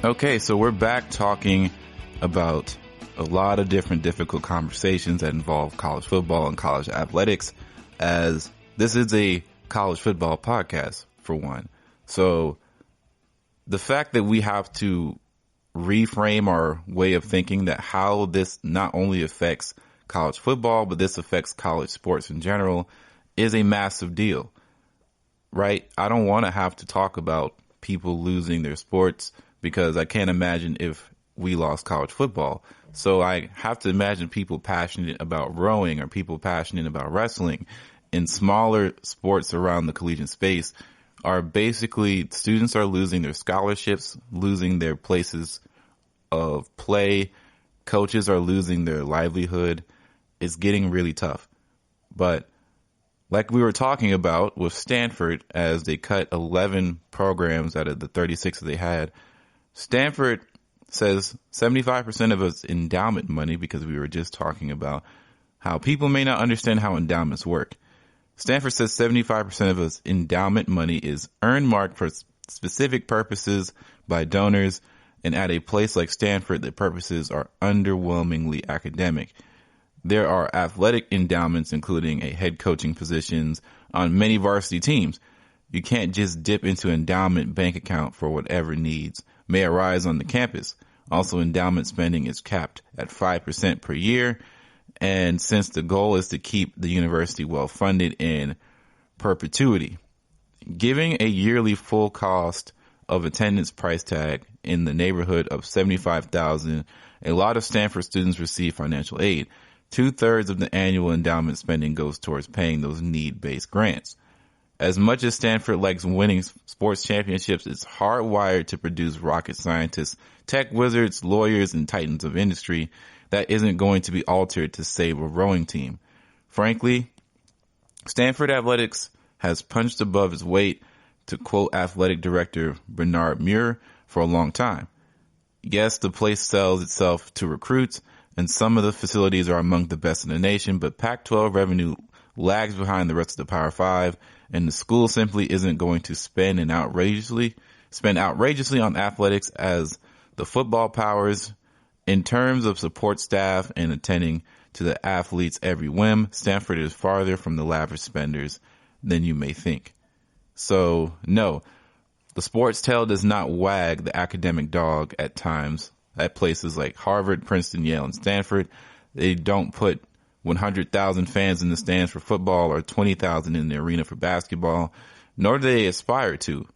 Okay, so we're back talking about a lot of different difficult conversations that involve college football and college athletics, as this is a college football podcast, for one. So the fact that we have to reframe our way of thinking that how this not only affects college football, but this affects college sports in general is a massive deal, right? I don't want to have to talk about people losing their sports, because I can't imagine if we lost college football. So I have to imagine people passionate about rowing or people passionate about wrestling in smaller sports around the collegiate space are basically, students are losing their scholarships, losing their places of play, Coaches are losing their livelihood. It's getting really tough. But like we were talking about with Stanford, as they cut 11 programs out of the 36 that they had, Stanford says 75% of it's endowment money, because we were just talking about how people may not understand how endowments work. Stanford says 75% of its endowment money is earmarked for specific purposes by donors, and at a place like Stanford, the purposes are underwhelmingly academic. There are athletic endowments, including a head coaching positions on many varsity teams. You can't just dip into endowment bank account for whatever needs may arise on the campus. Also, endowment spending is capped at 5% per year. And since the goal is to keep the university well funded in perpetuity, giving a yearly full cost of attendance price tag in the neighborhood of $75,000, a lot of Stanford students receive financial aid. 2/3 of the annual endowment spending goes towards paying those need-based grants. As much as Stanford likes winning sports championships, it's hardwired to produce rocket scientists, tech wizards, lawyers, and titans of industry that isn't going to be altered to save a rowing team. Frankly, Stanford athletics has punched above its weight, to quote athletic director Bernard Muir, for a long time. Yes, the place sells itself to recruits, and some of the facilities are among the best in the nation, but Pac-12 revenue lags behind the rest of the Power Five, and the school simply isn't going to spend outrageously on athletics as the football powers. In terms of support staff and attending to the athletes' every whim, Stanford is farther from the lavish spenders than you may think. So, no, the sports tail does not wag the academic dog at times at places like Harvard, Princeton, Yale, and Stanford. They don't put 100,000 fans in the stands for football or 20,000 in the arena for basketball, nor do they aspire to.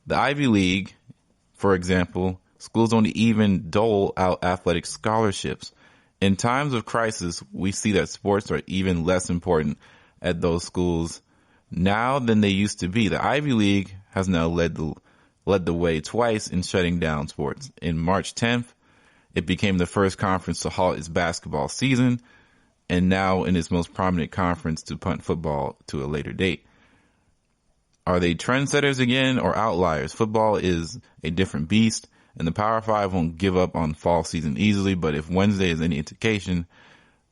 The Ivy League, for example, schools don't even dole out athletic scholarships. In times of crisis, we see that sports are even less important at those schools now than they used to be. The Ivy League has now led the way twice in shutting down sports. In March 10th, it became the first conference to halt its basketball season, and now in its most prominent conference to punt football to a later date. Are they trendsetters again or outliers? Football is a different beast, and the Power Five won't give up on fall season easily, but if Wednesday is any indication,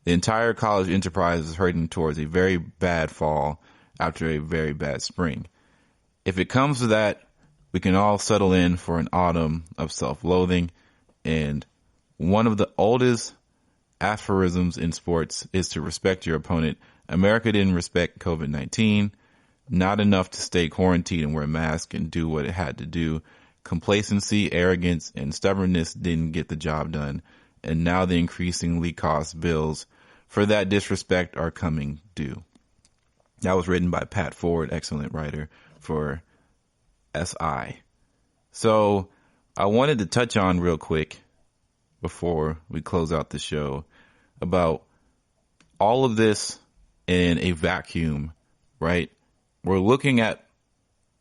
the entire college enterprise is heading towards a very bad fall after a very bad spring. If it comes to that, we can all settle in for an autumn of self-loathing, and one of the oldest aphorisms in sports is to respect your opponent. America didn't respect COVID-19, not enough to stay quarantined and wear a mask and do what it had to do. Complacency, arrogance, and stubbornness didn't get the job done, and now the increasingly cost bills for that disrespect are coming due. That was written by Pat Ford, excellent writer for SI. So I wanted to touch on real quick before we close out the show about all of this in a vacuum, right? We're looking at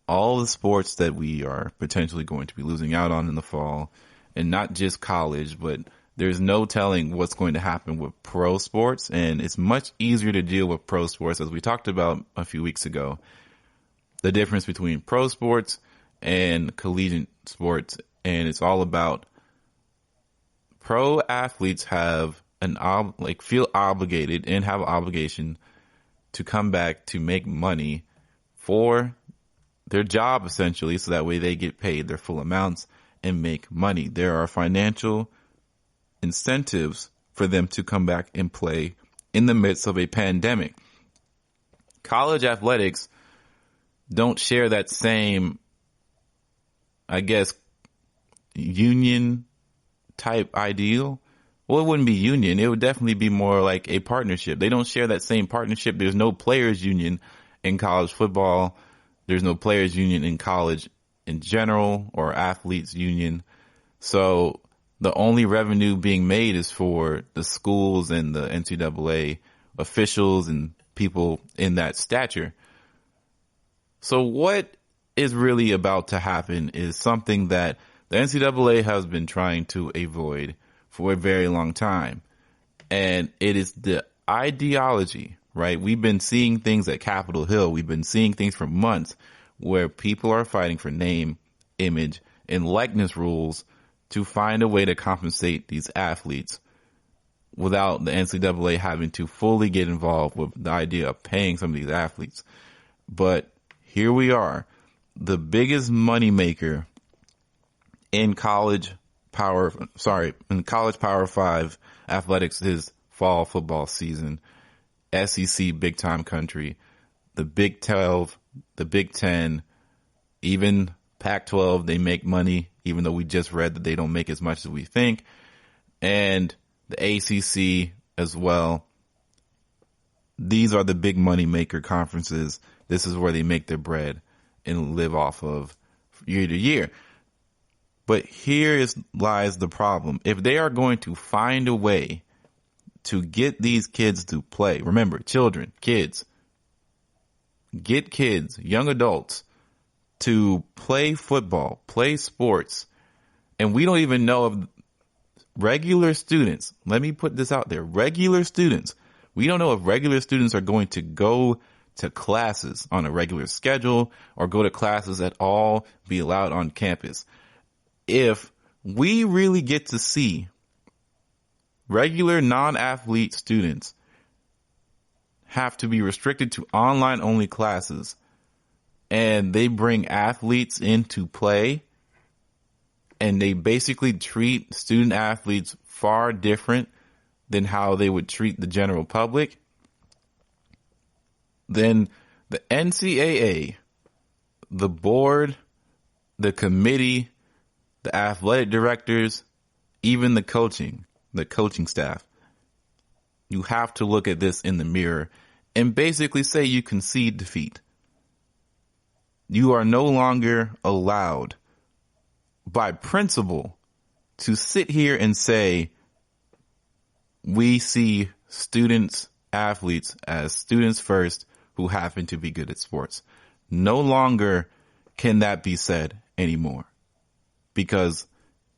all the sports that we are potentially going to be losing out on in the fall, and not just college, but there's no telling what's going to happen with pro sports, and it's much easier to deal with pro sports, as we talked about a few weeks ago. The difference between pro sports and collegiate sports, and it's all about pro athletes have feel obligated and have an obligation to come back to make money for their job, essentially, so that way they get paid their full amounts and make money. There are financial incentives for them to come back and play in the midst of a pandemic. College athletics don't share that same, I guess, union type ideal. Well, it wouldn't be union. It would definitely be more like a partnership. They don't share that same partnership. There's no players union in college football. There's no players union in college in general, or athletes union. So the only revenue being made is for the schools and the NCAA officials and people in that stature. So what is really about to happen is something that the NCAA has been trying to avoid for a very long time. And it is the ideology, right? We've been seeing things at Capitol Hill. We've been seeing things for months where people are fighting for name, image, and likeness rules to find a way to compensate these athletes without the NCAA having to fully get involved with the idea of paying some of these athletes. But here we are, the biggest moneymaker in college Power 5 athletics is fall football season, SEC big time country, the Big 12, the Big 10, even Pac-12, they make money, even though we just read that they don't make as much as we think, and the ACC as well. These are the big money maker conferences. This is where they make their bread and live off of year to year. But here lies the problem. If they are going to find a way to get these kids to play, remember, children, kids, get kids, young adults to play football, play sports, and we don't even know of regular students. Let me put this out there. Regular students. We don't know if regular students are going to go to classes on a regular schedule or go to classes at all, be allowed on campus. If we really get to see regular non-athlete students have to be restricted to online only classes and they bring athletes into play and they basically treat student athletes far different than how they would treat the general public, then the NCAA, the board, the committee, the athletic directors, even the coaching staff, you have to look at this in the mirror and basically say you concede defeat. You are no longer allowed by principle to sit here and say, we see students, athletes as students first who happen to be good at sports. No longer can that be said anymore. Because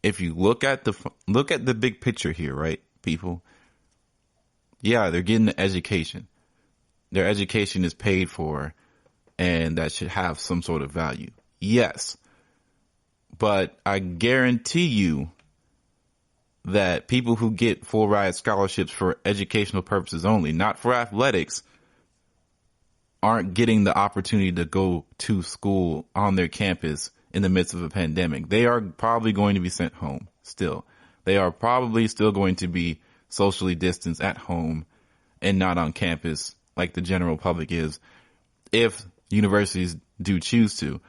if you look at the big picture here, right, people? Yeah, they're getting an education. Their education is paid for and that should have some sort of value. Yes. But I guarantee you that people who get full ride scholarships for educational purposes only, not for athletics, aren't getting the opportunity to go to school on their campus in the midst of a pandemic. They are probably going to be sent home still. They are probably still going to be socially distanced at home and not on campus like the general public is, if universities do choose to.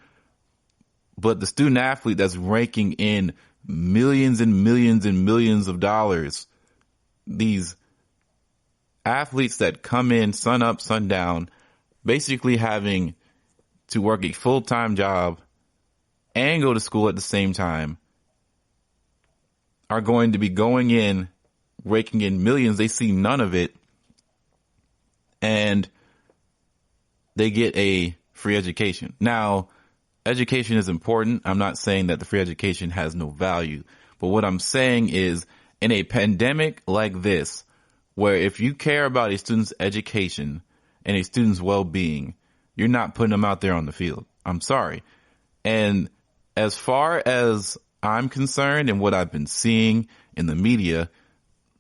But the student athlete that's raking in millions and millions and millions of dollars, these athletes that come in sun up, sun down, basically having to work a full-time job and go to school at the same time, are going to be going in, raking in millions. They see none of it, and they get a free education. Now, education is important. I'm not saying that the free education has no value, but what I'm saying is, in a pandemic like this, where if you care about a student's education and a student's well-being, you're not putting them out there on the field. I'm sorry. And as far as I'm concerned and what I've been seeing in the media,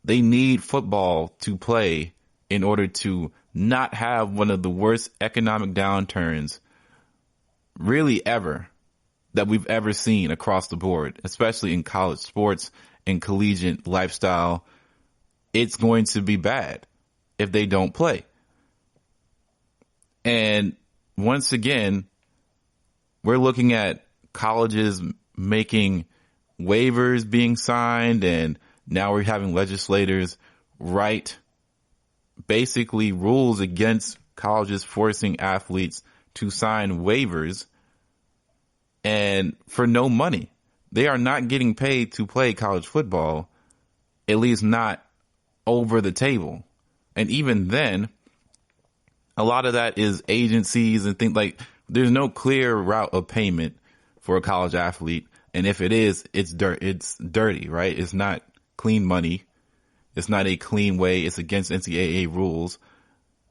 they need football to play in order to not have one of the worst economic downturns really ever that we've ever seen across the board, especially in college sports and collegiate lifestyle. It's going to be bad if they don't play. And once again, we're looking at colleges making waivers being signed, and now we're having legislators write basically rules against colleges forcing athletes to sign waivers, and for no money. They are not getting paid to play college football, at least not over the table. And even then, a lot of that is agencies and things like, there's no clear route of payment for a college athlete. And if it is, it's dirty, right? It's not clean money. It's not a clean way. It's against NCAA rules.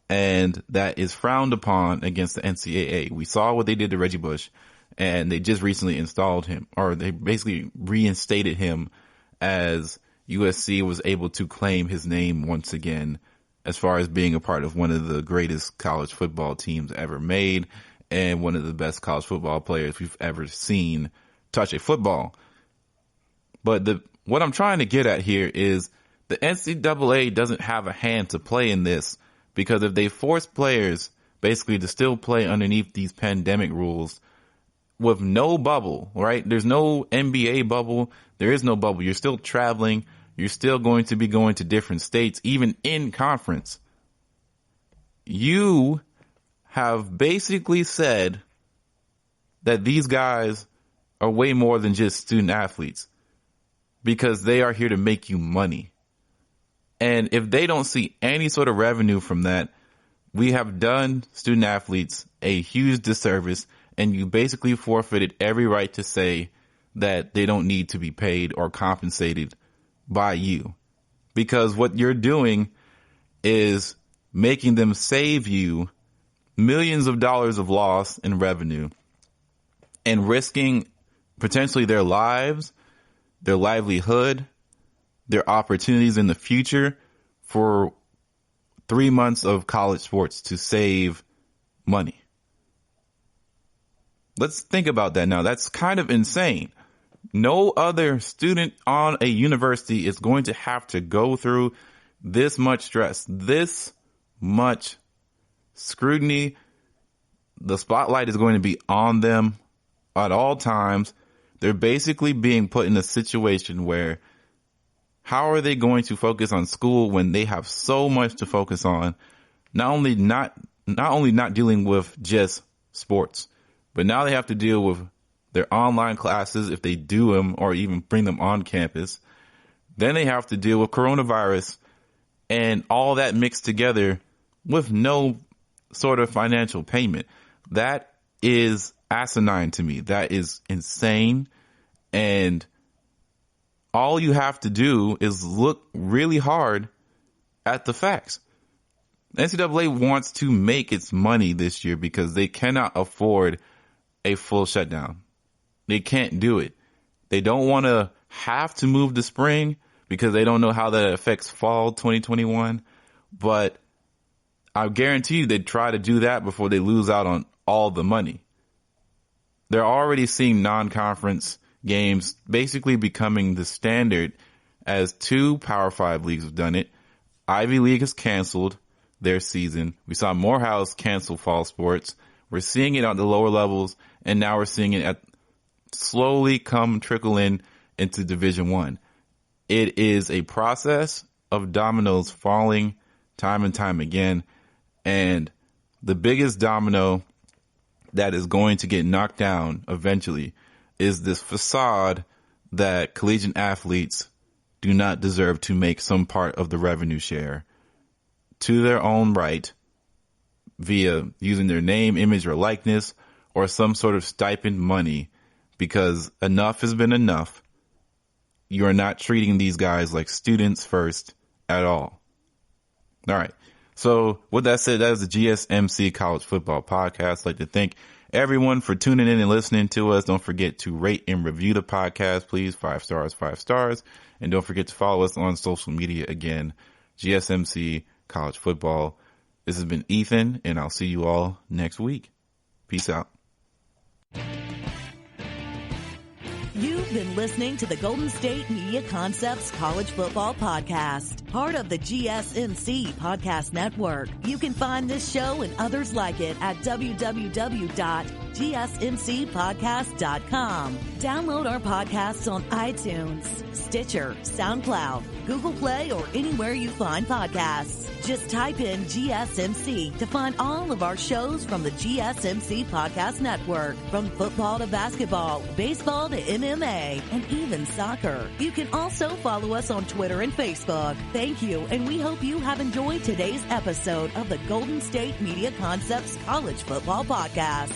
And that is frowned upon against the NCAA. We saw what they did to Reggie Bush, and they just recently installed him, or they basically reinstated him as USC was able to claim his name once again as far as being a part of one of the greatest college football teams ever made and one of the best college football players we've ever seen touch a football. But what I'm trying to get at here is the NCAA doesn't have a hand to play in this, because if they force players basically to still play underneath these pandemic rules with no bubble, right? There's no NBA bubble. There is no bubble. You're still traveling. You're still going to be going to different states, even in conference. You have basically said that these guys are way more than just student athletes, because they are here to make you money. And if they don't see any sort of revenue from that, we have done student athletes a huge disservice, and you basically forfeited every right to say that they don't need to be paid or compensated by you. Because what you're doing is making them save you millions of dollars of loss in revenue and risking potentially their lives, their livelihood, their opportunities in the future for 3 months of college sports to save money. Let's think about that now. That's kind of insane. No other student on a university is going to have to go through this much stress, this much scrutiny. The spotlight is going to be on them at all times. They're basically being put in a situation where how are they going to focus on school when they have so much to focus on? Not only not dealing with just sports, but now they have to deal with their online classes if they do them or even bring them on campus. Then they have to deal with coronavirus and all that mixed together with no sort of financial payment. That is asinine to me. That is insane. And all you have to do is look really hard at the facts. NCAA wants to make its money this year because they cannot afford a full shutdown. They can't do it. They don't want to have to move to spring because they don't know how that affects fall 2021. But I guarantee you they'd try to do that before they lose out on all the money. They're already seeing non-conference games basically becoming the standard, as 2 Power 5 leagues have done it. Ivy League has canceled their season. We saw Morehouse cancel fall sports. We're seeing it at the lower levels, and now we're seeing it slowly trickle into Division I. It is a process of dominoes falling time and time again, and the biggest domino that is going to get knocked down eventually is this facade that collegiate athletes do not deserve to make some part of the revenue share to their own right via using their name, image, or likeness, or some sort of stipend money, because enough has been enough. You are not treating these guys like students first at all. All right. So with that said, that is the GSMC College Football Podcast. I'd like to thank everyone for tuning in and listening to us. Don't forget to rate and review the podcast, please. 5 stars, 5 stars. And don't forget to follow us on social media again, GSMC College Football. This has been Ethan, and I'll see you all next week. Peace out. You've been listening to the Golden State Media Concepts College Football Podcast, part of the GSMC Podcast Network. You can find this show and others like it at www.gsmcpodcast.com. Download our podcasts on iTunes, Stitcher, SoundCloud, Google Play, or anywhere you find podcasts. Just type in GSMC to find all of our shows from the GSMC Podcast Network, from football to basketball, baseball to MMA, and even soccer. You can also follow us on Twitter and Facebook. Thank you, and we hope you have enjoyed today's episode of the Golden State Media Concepts College Football Podcast.